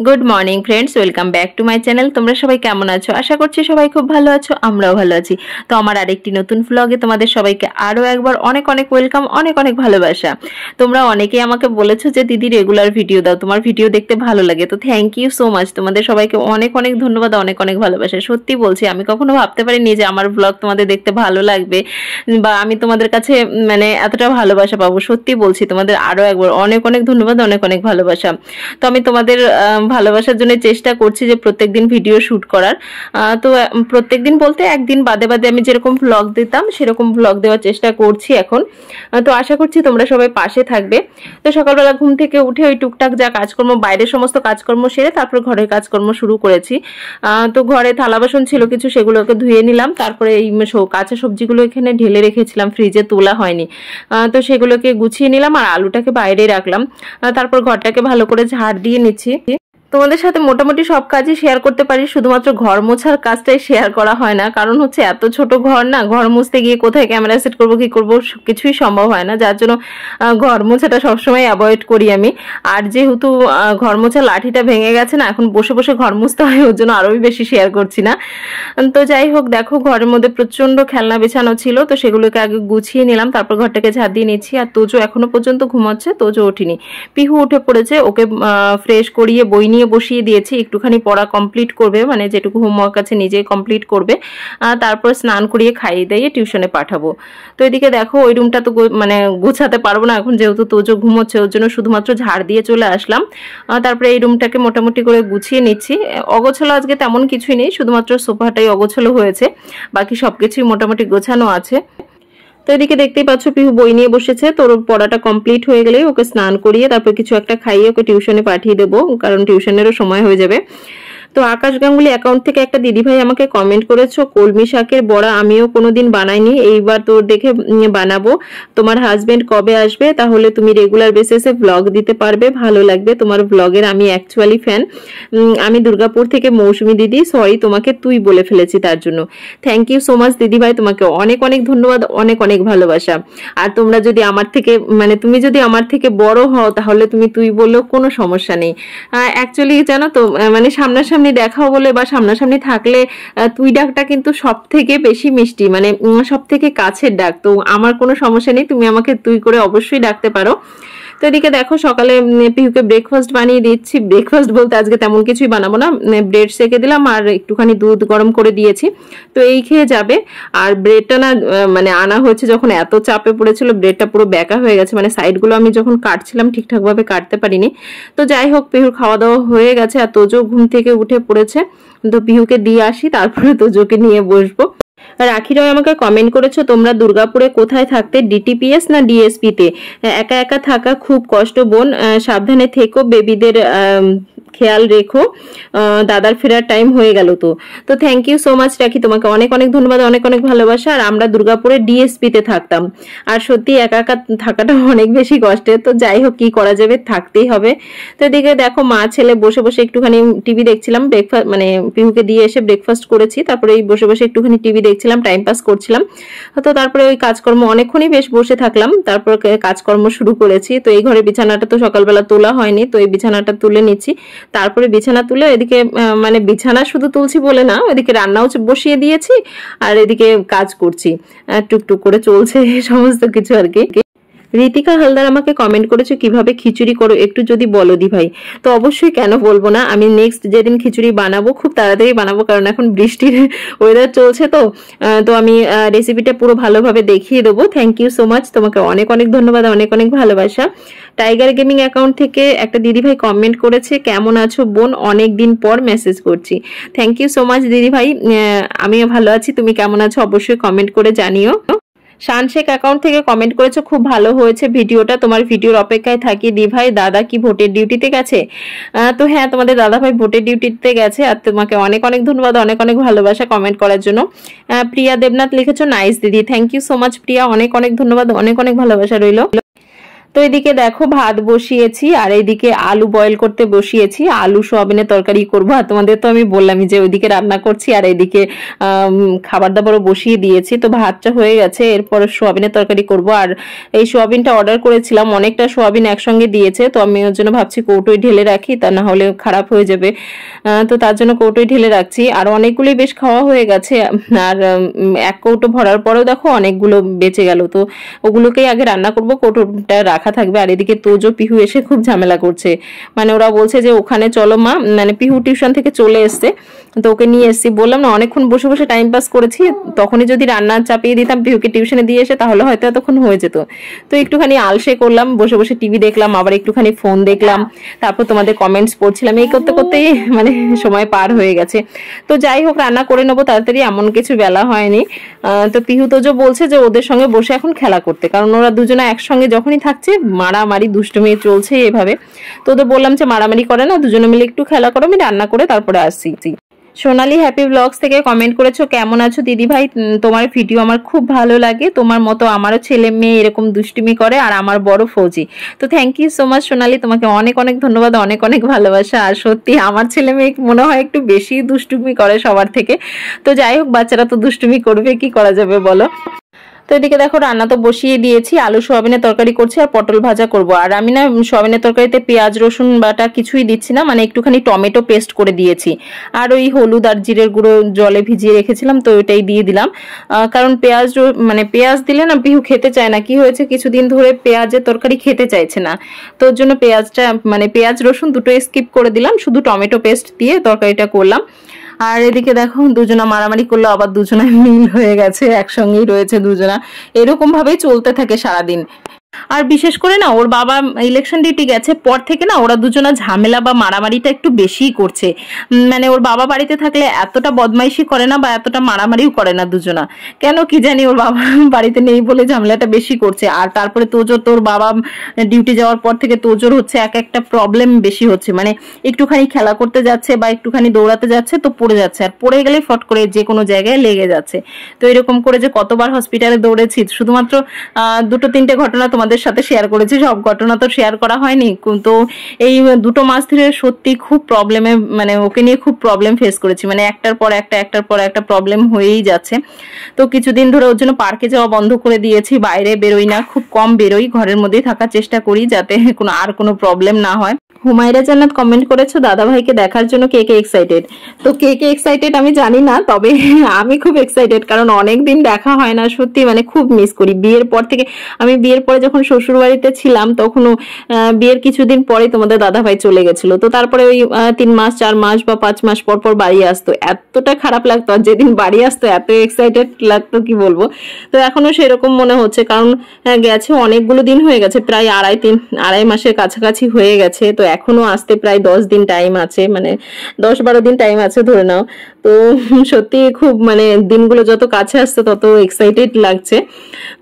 Good morning friends, welcome back to my channel. তোমরা সবাই কেমন আছো? আশা করছি সবাই খুব ভালো আছো, আমরাও ভালো আছি। তো আমার আরেকটি নতুন ব্লগে তোমাদের সবাইকে আরো একবার অনেক অনেক ওয়েলকাম, অনেক অনেক ভালোবাসা। তোমরা অনেকেই আমাকে বলেছো যে দিদি রেগুলার ভিডিও দাও, তোমার ভিডিও দেখতে ভালো লাগে। তো থ্যাংক ইউ সো মাচ, তোমাদের সবাইকে অনেক অনেক ধন্যবাদ, অনেক অনেক ভালোবাসা। সত্যি বলছি, আমি কখনো ভাবতে পারিনি যে আমার ব্লগ তোমাদের দেখতে ভালো লাগবে বা আমি তোমাদের কাছে মানে এতটা ভালোবাসা পাবো। সত্যি বলছি, তোমাদের আরো একবার অনেক অনেক ধন্যবাদ, অনেক অনেক ভালোবাসা। তো আমি তোমাদের ভালোবাসার জন্য চেষ্টা করছি যে প্রত্যেকদিন ভিডিও শুট করার। তো প্রত্যেকদিন বলতে একদিন বাদে বাদে আমি যেরকম ভ্লগ দিতাম সেরকম ভ্লগ দেওয়ার চেষ্টা করছি এখন। তো আশা করছি তোমরা সবাই পাশে থাকবে। তো সকালবেলা ঘুম থেকে উঠে ওই টুকটাক যা কাজকর্ম, বাইরের সমস্ত কাজকর্ম সেরে তারপর ঘরের কাজকর্ম শুরু করেছি। তো ঘরে থালা বাসন ছিল কিছু, সেগুলোকে ধুয়ে নিলাম। তারপরে এই কাঁচা সবজিগুলো এখানে ঢেলে রেখেছিলাম, ফ্রিজে তোলা হয়নি। তো সেগুলোকে গুছিয়ে নিলাম আর আলুটাকে বাইরে রাখলাম। তারপর ঘরটাকে ভালো করে ঝাড় দিয়ে নিচ্ছি। তোমাদের সাথে মোটামুটি সব কাজই শেয়ার করতে পারি, শুধুমাত্র ঘর মোছার কাজটাই শেয়ার করা হয় না। কারণ হচ্ছে এত ছোট ঘর না, ঘর মুছতে গিয়ে কোথায় ক্যামেরা সেট করবো কি করবো কিছুই সম্ভব হয় না, যার জন্য ঘর মোছাটা সবসময় অ্যাভয়েড করি আমি। আর যেহেতু ঘর মোছার লাঠিটা ভেঙে গেছে না, এখন বসে বসে ঘর মুছতে হয়, ওর জন্য আরোই বেশি শেয়ার করছি না। তো যাই হোক, দেখো ঘরের মধ্যে প্রচন্ড খেলনা বেছানো ছিল, তো সেগুলোকে আগে গুছিয়ে নিলাম, তারপর ঘরটাকে ঝাড় দিয়ে নিচ্ছি। আর তোজো এখনো পর্যন্ত ঘুমাচ্ছে, তোজো ওঠেনি। পিহু উঠে পড়েছে, ওকে ফ্রেশ করিয়ে বই নিয়ে বসিয়ে দিয়েছি, একটুখানি পড়া কমপ্লিট করবে, মানে যেটুকু হোমওয়ার্ক আছে নিজেই কমপ্লিট করবে। তারপর স্নান করিয়ে খাইয়ে দিয়ে টিউশনে পাঠাবো। তো এদিকে দেখো ওই রুমটা তো মানে গোছাতে পারবো না এখন, যেহেতু তোজো ঘুমোচ্ছে, ওর জন্য শুধুমাত্র ঝাড় দিয়ে চলে আসলাম। তারপরে এই রুমটাকে মোটামুটি করে গুছিয়ে নিচ্ছি। অগোছালো আজকে তেমন কিছুই নেই, শুধুমাত্র সোফাটাই অগোছালো হয়েছে, বাকি সবকিছুই মোটামুটি গোছানো আছে। তো এদিকে দেখতেই পাচ্ছ পিহু বই নিয়ে বসেছে। তোর পড়াটা কমপ্লিট হয়ে গেলেই ওকে স্নান করিয়ে তারপর কিছু একটা খাইয়ে ওকে টিউশনে পাঠিয়ে দেবো, কারণ টিউশনেরও সময় হয়ে যাবে। তো আকাশ গাঙ্গুলি অ্যাকাউন্ট থেকে একটা দিদিভাই আমাকে কমেন্ট করেছো, কলমি শাকের বড়া আমিও কোনোদিন বানাইনি, এইবার তোর দেখে বানাবো। তোমার হাজবেন্ড কবে আসবে? তাহলে তুমি রেগুলার বেসিসে ব্লগ দিতে পারবে, ভালো লাগবে তোমার ব্লগের। আমি অ্যাকচুয়ালি ফ্যান। আমি দুর্গাপুর থেকে মৌসুমী দিদি, সরি তোমাকে তুই বলে ফেলেছি তার জন্য। থ্যাংক ইউ সো মাচ দিদিভাই, তোমাকে অনেক অনেক ধন্যবাদ, অনেক অনেক ভালোবাসা। আর তোমরা যদি আমার থেকে মানে তুমি যদি আমার থেকে বড় হও তাহলে তুমি তুই বললেও কোনো সমস্যা নেই। অ্যাকচুয়ালি জানো তো, মানে সামনাসামনি দেখাও বলে বা সামনাসামনি থাকলে তুই ডাকটা কিন্তু সব থেকে বেশি মিষ্টি, মানে সব থেকে কাছের ডাক। তো আমার কোনো সমস্যা নেই, তুমি আমাকে তুই করে অবশ্যই ডাকতে পারো। তো এদিকে দেখো সকালে পিহুকে ব্রেকফাস্ট বানিয়ে দিচ্ছি। ব্রেকফাস্ট বলতে আজকে তেমন কিছুই বানাবো না, ব্রেড সেকে দিলাম আর একটুখানি দুধ গরম করে দিয়েছি, তো এই খেয়ে যাবে। আর ব্রেডটা না মানে আনা হয়েছে যখন এত চাপে পড়েছিল, ব্রেডটা পুরো ব্যাকা হয়ে গেছে, মানে সাইডগুলো আমি যখন কাটছিলাম ঠিকঠাক ভাবে কাটতে পারিনি। তো যাই হোক, পিহুর খাওয়া দাওয়া হয়ে গেছে আর তোজো ঘুম থেকে উঠে পড়েছে। তো পিহুকে দিয়ে আসি, তারপরে তোজোকে নিয়ে বসবো। রাখিরাও আমাকে কমেন্ট করেছো, তোমরা দুর্গাপুরে কোথায় থাকতে, ডিটিপিএস না ডিএসপি তে? একা একা থাকা খুব কষ্ট বোন, সাবধানে থেকো, বেবিদের খেয়াল রেখো, দাদার ফেরার টাইম হয়ে গেল। তো থ্যাংক ইউ সো মাচ রাখি, তোমাকে অনেক অনেক ধন্যবাদ, অনেক অনেক ভালোবাসা। আর আমরা দুর্গাপুরে ডিএসপি তে থাকতাম, আর সত্যি একা একা থাকাটা অনেক বেশি কষ্টের। তো যাই হোক, কি করা যাবে, থাকতেই হবে। তো এদিকে দেখো মা ছেলে বসে বসে একটুখানি টিভি দেখছিলাম। ব্রেকফাস্ট মানে পিহুকে দিয়ে এসে ব্রেকফাস্ট করেছি, তারপরে এই বসে বসে একটুখানি টিভি দেখছিলাম, টাইম পাস করছিলাম। তো তারপরে ওই কাজকর্ম অনেকক্ষণই বেশ বসে থাকলাম, তারপর কাজকর্ম শুরু করেছি। তো এই ঘরে বিছানাটা তো সকালবেলা তোলা হয়নি, তো এই বিছানাটা তুলে নিচ্ছি। তারপরে বিছানা তুলে এদিকে মানে বিছানা শুধু তুলছি বলে না, ওইদিকে রান্নাও বসিয়ে দিয়েছি আর এদিকে কাজ করছি, টুকটুক করে চলছে সমস্ত কিছু আর কি। ঋতিকা হালদার আমাকে কমেন্ট করেছে, কিভাবে খিচুড়ি করো একটু যদি বলো দি ভাই। তো অবশ্যই, কেন বলবো না। আমি নেক্সট যেদিন খিচুড়ি বানাবো খুব তাড়াতাড়ি বানাবো, কারণ এখন বৃষ্টির ওয়েদার চলছে। তো আমি রেসিপিটা পুরো ভালোভাবে দেখিয়ে দেবো। থ্যাংক ইউ সো মাচ, তোমাকে অনেক অনেক ধন্যবাদ, অনেক অনেক ভালোবাসা। টাইগার গেমিং অ্যাকাউন্ট থেকে একটা দিদিভাই কমেন্ট করেছে, কেমন আছো বোন, অনেক দিন পর মেসেজ করছি। থ্যাংক ইউ সো মাচ দিদিভাই, আমিও ভালো আছি, তুমি কেমন আছো অবশ্যই কমেন্ট করে জানিও। শানশেখ অ্যাকাউন্ট থেকে কমেন্ট করেছো, খুব ভালো হয়েছে ভিডিওটা, তোমার ভিডিওর অপেক্ষায় থাকি দি ভাই। দাদা কি ভোটের ডিউটিতে গেছে? তো হ্যাঁ, তোমাদের দাদা ভাই ভোটের ডিউটিতে গেছে। আর তোমাকে অনেক অনেক ধন্যবাদ, অনেক অনেক ভালোবাসা কমেন্ট করার জন্য। প্রিয়া দেবনাথ লিখেছো, নাইস দিদি। থ্যাংক ইউ সো মাচ প্রিয়া, অনেক অনেক ধন্যবাদ, অনেক অনেক ভালোবাসা রইল। তো তো এদিকে দেখো ভাত বসিয়েছি আর এইদিকে আলু বয়েল করতে বসিয়েছি, আলু সোয়াবিনের তরকারি করবো। আর তোমাদের তো আমি বললামই যে ওইদিকে রান্না করছি আর এইদিকে খাবার দাবারও বসিয়ে দিয়েছি। তো ভাতটা হয়ে গেছে, এরপর সোয়াবিনের তরকারি করব। আর এই সোয়াবিনটা অর্ডার করেছিলাম, অনেকটা সোয়াবিন একসঙ্গে দিয়েছে, তো আমি ওর জন্য ভাবছি কৌটোয় ঢেলে রাখি, তা না হলে খারাপ হয়ে যাবে। তো তার জন্য কৌটোয় ঢেলে রাখছি। আর অনেকগুলোই বেশ খাওয়া হয়ে গেছে, আর এক কৌটো ভরার পরেও দেখো অনেকগুলো বেঁচে গেল। তো ওগুলোকেই আগে রান্না করব, কৌটোটা রাখা থাকবে। আর এদিকে তোজো পিহু এসে খুব ঝামেলা করছে, মানে ওরা বলছে যে ওখানে চলো মা, মানে পিহু টিউশন থেকে চলে এসছে, তো ওকে নিয়ে এসছি। বললাম না অনেকক্ষণ বসে বসে টাইম পাস করেছি, তখনই যদি রান্না চাপিয়ে দিতাম পিহুকে টিউশনে দিয়ে এসে, তাহলে হয়তো এতক্ষণ হয়ে যেত। তো একটুখানি আলসে করলাম, বসে বসে টিভি দেখলাম, আবার একটুখানি ফোন দেখলাম, তারপর তোমাদের কমেন্টস পড়ছিলাম। এই করতে করতেই মানে সময় পার হয়ে গেছে। তো যাই হোক, রান্না করে নেবো তাড়াতাড়ি, এমন কিছু বেলা হয়নি। তো পিহু তোজো বলছে যে ওদের সঙ্গে বসে এখন খেলা করতে, কারণ ওরা দুজনে একসঙ্গে যখনই থাকছে মারামারি দুষ্টুমি চলছে এভাবে। তো ওদের বললাম যে মারামারি করে না, দুজনে মিলে একটু খেলা করো, আমি রান্না করে তারপরে আসছি। সোনালি হ্যাপি ব্লগস থেকে কমেন্ট করেছো, কেমন আছো দিদি ভাই, তোমার ভিডিও আমার খুব ভালো লাগে, তোমার মতো আমারও ছেলে মেয়ে এরকম দুষ্টুমি করে, আর আমার বড় ফৌজি। তো থ্যাংক ইউ সো মাচ সোনালি, তোমাকে অনেক অনেক ধন্যবাদ, অনেক অনেক ভালোবাসা। আর সত্যি আমার ছেলে মেয়ে মনে হয় একটু বেশি দুষ্টুমি করে সবার থেকে। তো যাই হোক, বাচ্চারা তো দুষ্টুমি করবে, কি করা যাবে বলো। তো এদিকে দেখো রান্না তো বসিয়ে দিয়েছি, আলু সোয়াবিনের তরকারি করছি আর পটল ভাজা করব। আর আমি না সোয়াবিনের তরকারিতে পেঁয়াজ রসুন বাটা কিছুই দিচ্ছি না, মানে একটুখানি টমেটো পেস্ট করে দিয়েছি, আর ওই হলুদ আর জিরের গুঁড়ো জলে ভিজিয়ে রেখেছিলাম, তো ওইটাই দিয়ে দিলাম। কারণ মানে পেঁয়াজ দিলে না পিহু খেতে চায় না, কি হয়েছে কিছুদিন ধরে পেঁয়াজের তরকারি খেতে চাইছে না, তো ওর জন্য পেঁয়াজটা মানে পেঁয়াজ রসুন দুটো স্কিপ করে দিলাম, শুধু টমেটো পেস্ট দিয়ে তরকারিটা করলাম। আর এদিকে দেখো দুজনা মারামারি করলো, আবার দুজনা মিল হয়ে গেছে, একসঙ্গেই রয়েছে দুজনা, এরকম ভাবেই চলতে থাকে সারাদিন। আর বিশেষ করে না ওর বাবা ইলেকশন ডিউটি গেছে পর থেকে না ওরা দুজনা ঝামেলা বা মারামারিটা একটু বেশিই করছে। মানে ওর বাবা বাড়িতে থাকলে এতটা বদমাইশি করে না বা এতটা মারামারিও করে না দুজনা, কেন কি জানি ওর বাবা বাড়িতে নেই বলে ঝামেলাটা বেশি করছে। আর তারপরে তোর বাবা ডিউটি যাওয়ার পর থেকে তোজোর হচ্ছে এক একটা প্রবলেম বেশি হচ্ছে, মানে একটুখানি খেলা করতে যাচ্ছে বা একটুখানি দৌড়াতে যাচ্ছে তো পড়ে যাচ্ছে, আর পড়ে গেলে ফট করে যে কোনো জায়গায় লেগে যাচ্ছে। তো এরকম করে যে কতবার হসপিটালে দৌড়েছি, শুধুমাত্র দুটো তিনটে ঘটনা তোমাদের সাথে শেয়ার করেছি, সব ঘটনা তো শেয়ার করা হয়নি। তো এই 2 মাস ধরে সত্যি খুব প্রবলেমে, মানে ওকে নিয়ে খুব প্রবলেম ফেস করেছি, মানে একটার পর একটা প্রবলেম হয়েই যাচ্ছে। তো কিছুদিন ধরে ওর জন্য পার্কে যাওয়া বন্ধ করে দিয়েছি, বাইরে বেরোই না, খুব কম বেরোই, ঘরের মধ্যেই থাকার চেষ্টা করি যাতে কোনো প্রবলেম না হয়। হুমায়রা জান্নাত কমেন্ট করেছো দাদা ভাইকে দেখার জন্য কে কে এক্সাইটেড। তো কে কে এক্সাইটেড আমি জানি না, তবে আমি খুব এক্সাইটেড, কারণ অনেকদিন দেখা হয় না, সত্যি মানে খুব মিস করি। বিয়ের পর থেকে, আমি বিয়ের পরে যখন শ্বশুর বাড়িতে ছিলাম তখনও বিয়ের কিছুদিন পরে তোমাদের দাদা ভাই চলে গেছিল, তো তারপরে ওই 3 মাস 4 মাস বা 5 মাস পর পর বাড়ি আসতো, এতটা খারাপ লাগতো, আর যেদিন বাড়ি আসতো এত এক্সাইটেড লাগতো কি বলবো। তো এখনো সেরকম মনে হচ্ছে, কারণ গেছে অনেকগুলো দিন হয়ে গেছে, প্রায় 2.5 মাসের কাছাকাছি হয়ে গেছে, তো এখনো আসতে প্রায় 10 দিন টাইম আছে, মানে 10-12 দিন টাইম আছে ধরে নাও। তো সত্যি খুব মানে দিনগুলো যত কাছে আসছে তত এক্সাইটেড লাগছে।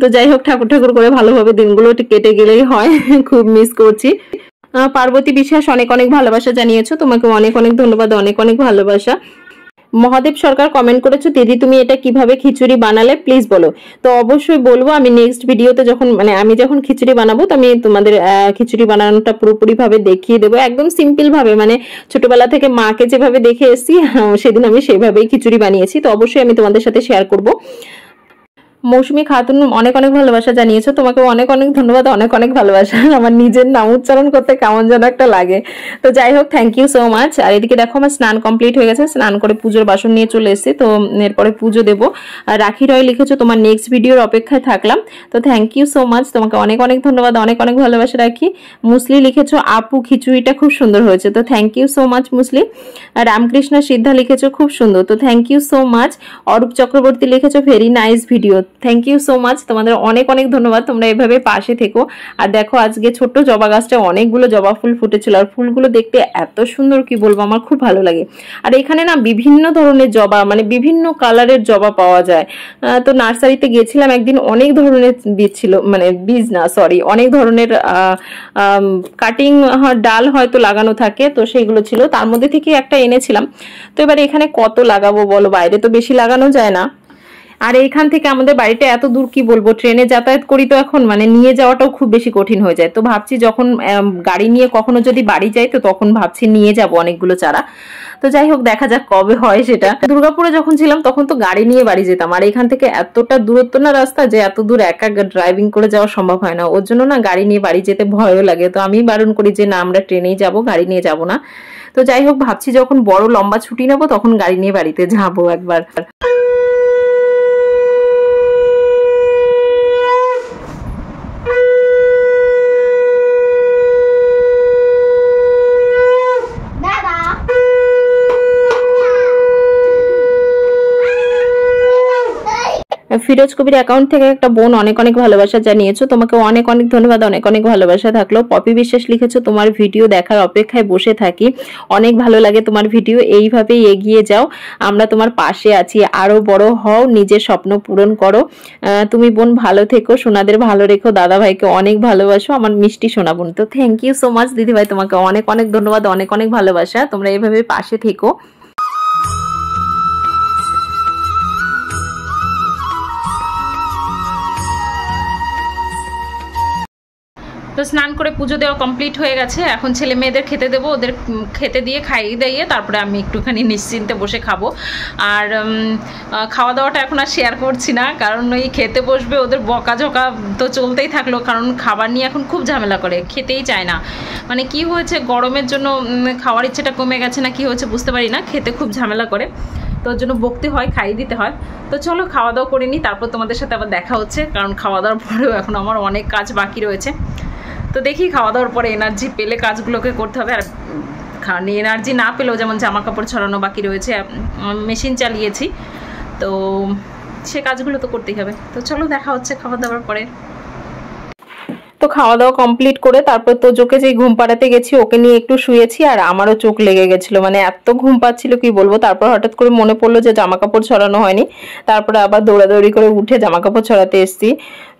তো যাই হোক, ঠাকুর ঠাকুর করে ভালোভাবে দিনগুলো কেটে গেলেই হয়। খুব মিস করছি। পার্বতী বিশ্বাস অনেক অনেক ভালোবাসা জানিয়েছো, তোমাকে অনেক অনেক ধন্যবাদ, অনেক অনেক ভালোবাসা। মহাদেব সরকার কমেন্ট করেছো, দিদি তুমি এটা কিভাবে খিচুড়ি বানালে প্লিজ বলো। তো অবশ্যই বলবো, আমি নেক্সট ভিডিওতে যখন মানে আমি যখন খিচুড়ি বানাবো তো আমি তোমাদের খিচুড়ি বানানোটা পুরোপুরি ভাবে দেখিয়ে দেবো, একদম সিম্পল ভাবে, মানে ছোটবেলা থেকে মাকে যেভাবে দেখে এসেছি সেদিন আমি সেভাবেই খিচুড়ি বানিয়েছি, তো অবশ্যই আমি তোমাদের সাথে শেয়ার করবো। মৌসুমী খাতুন অনেক অনেক ভালোবাসা জানিয়েছো, তোমাকে অনেক অনেক ধন্যবাদ, অনেক অনেক ভালোবাসা। আমার নিজের নাম উচ্চারণ করতে কেমন যেন একটা লাগে। তো যাই হোক, থ্যাংক ইউ সো মাচ। আর এদিকে দেখো আমার স্নান কমপ্লিট হয়ে গেছে, স্নান করে পুজোর বাসন নিয়ে চলে এসেছি, তো এরপরে পুজো দেবো। আর রাখি রয় লিখেছো, তোমার নেক্সট ভিডিওর অপেক্ষায় থাকলাম। তো থ্যাংক ইউ সো মাচ, তোমাকে অনেক অনেক ধন্যবাদ, অনেক অনেক ভালোবাসা রাখি। মুসলি লিখেছো, আপু খিচুড়িটা খুব সুন্দর হয়েছে, তো থ্যাংক ইউ সো মাচ মুসলি। আর রামকৃষ্ণ সিদ্ধা লিখেছো খুব সুন্দর, তো thank you so much. Arup Chakraborty লিখেছো very nice video, thank you so much, তোমাদের অনেক অনেক ধন্যবাদ, তোমরা এভাবে পাশে থেকো। আর দেখো আজকে ছোট্ট জবা গাছটা অনেকগুলো জবা ফুল ফুটেছিল, আর ফুলগুলো দেখতে এত সুন্দর কি বলবো, আমার খুব ভালো লাগে। আর এখানে না বিভিন্ন ধরনের জবা, মানে বিভিন্ন কালারের জবা পাওয়া যায়। তো নার্সারিতে গিয়েছিলাম একদিন, অনেক ধরনের বীজ ছিল, মানে বীজ না সরি, অনেক ধরনের কাটিং ডাল হয়তো লাগানো থাকে, তো সেইগুলো ছিল, তার মধ্যে থেকে একটা এনেছিলাম। তো এবার এখানে কত লাগাবো বলো, বাইরে তো বেশি লাগানো যায় না। আর এইখান থেকে আমাদের বাড়িটা এত দূর, কি বলবো, ট্রেনে যাতায়াত করি তো এখন, মানে নিয়ে যাওয়াটাও খুব বেশি কঠিন হয়ে যায়। তো ভাবছি যখন গাড়ি নিয়ে কখনো যদি বাড়ি যাই তো তখন ভাবছি নিয়ে যাব অনেকগুলো চারা। তো যাই হোক, দেখা যাক কবে হয় সেটা। দুর্গাপুরে যখন ছিলাম তখন তো গাড়ি নিয়ে বাড়ি যেতাম, আর এখান থেকে এতটা দূরত্ব না রাস্তা, যে এত দূর একা ড্রাইভিং করে যাওয়া সম্ভব হয় না। ওর জন্য না গাড়ি নিয়ে বাড়ি যেতে ভয়ও লাগে। তো আমি বারণ করি যে না, আমরা ট্রেনেই যাব, গাড়ি নিয়ে যাব না। তো যাই হোক, ভাবছি যখন বড় লম্বা ছুটি নেবো তখন গাড়ি নিয়ে বাড়িতে যাবো একবার। ফিরোজ কবির অ্যাকাউন্ট থেকে একটা বোন অনেক অনেক ভালোবাসা জানিয়েছো, তোমাকে অনেক অনেক ধন্যবাদ, অনেক অনেক ভালোবাসা থাকলো। পপি বিশ্বাস লিখেছো, তোমার ভিডিও দেখার অপেক্ষায় বসে থাকি, অনেক ভালো লাগে তোমার ভিডিও, এইভাবেই এগিয়ে যাও, আমরা তোমার পাশে আছি, আরো বড় হও, নিজের স্বপ্ন পূরণ করো। তুমি বোন ভালো থেকো, সোনাদের ভালো রেখো, দাদা ভাইকে অনেক ভালোবাসো, আমার মিষ্টি সোনা বোন। তো থ্যাংক ইউ সো মাচ দিদি ভাই, তোমাকে অনেক অনেক ধন্যবাদ, অনেক অনেক ভালোবাসা, তোমরা এইভাবে পাশে থেকো। তো স্নান করে পুজো দেওয়া কমপ্লিট হয়ে গেছে, এখন ছেলে মেয়েদের খেতে দেবো, ওদের খেতে দিয়ে খাইয়ে দিয়ে তারপরে আমি একটুখানি নিশ্চিন্তে বসে খাবো। আর খাওয়া দাওয়াটা এখন আর শেয়ার করছি না, কারণ ওই খেতে বসবে ওদের বকাঝকা তো চলতেই থাকলো, কারণ খাবার নিয়ে এখন খুব ঝামেলা করে, খেতেই চায় না। মানে কি হয়েছে, গরমের জন্য খাওয়ার ইচ্ছেটা কমে গেছে না কি হয়েছে বুঝতে পারি না, খেতে খুব ঝামেলা করে, তো ওর জন্য বকতে হয়, খাইয়ে দিতে হয়। তো চলো খাওয়া দাওয়া করে নিই, তারপর তোমাদের সাথে আবার দেখা হচ্ছে, কারণ খাওয়া দাওয়ার পরেও এখন আমার অনেক কাজ বাকি রয়েছে। তো দেখি খাওয়া দাওয়ার পরে এনার্জি পেলে কাজগুলোকে করতে হবে, আর এনার্জি না পেলেও, যেমন জামা কাপড় ছড়ানো বাকি রয়েছে, মেশিন চালিয়েছি, তো সে কাজগুলো তো করতেই হবে। তো চলো দেখা হচ্ছে খাওয়া দাওয়ার পরে। তো খাওয়া দাওয়া কমপ্লিট করে তারপর তোজোকে যে ঘুম পাড়াতে গেছি, ওকে নিয়ে একটু শুয়েছি, আর আমারও চোখ লেগে গেছিল, মানে এত ঘুম পাচ্ছিল কি বলবো। তারপর হঠাৎ করে মনে পড়লো যে জামা কাপড় ছড়ানো হয়নি, তারপরে আবার দৌড়াদৌড়ি করে উঠে জামা কাপড় ছড়াতে এসেছি।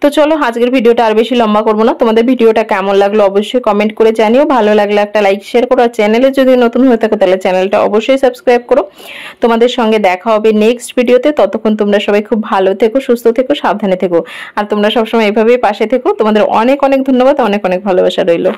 তো চলো আজকের ভিডিওটা আর বেশি লম্বা করবো না, তোমাদের ভিডিওটা কেমন লাগলো অবশ্যই কমেন্ট করে জানিও, ভালো লাগলে একটা লাইক শেয়ার করো, আর চ্যানেলে যদি নতুন হয়ে থাকো তাহলে চ্যানেলটা অবশ্যই সাবস্ক্রাইব করো। তোমাদের সঙ্গে দেখা হবে নেক্সট ভিডিওতে, ততক্ষণ তোমরা সবাই খুব ভালো থেকো, সুস্থ থেকো, সাবধানে থেকো, আর তোমরা সবসময় এভাবেই পাশে থেকো। তোমাদের অনেক অনেক ধন্যবাদ, অনেক অনেক ভালোবাসা রইলো।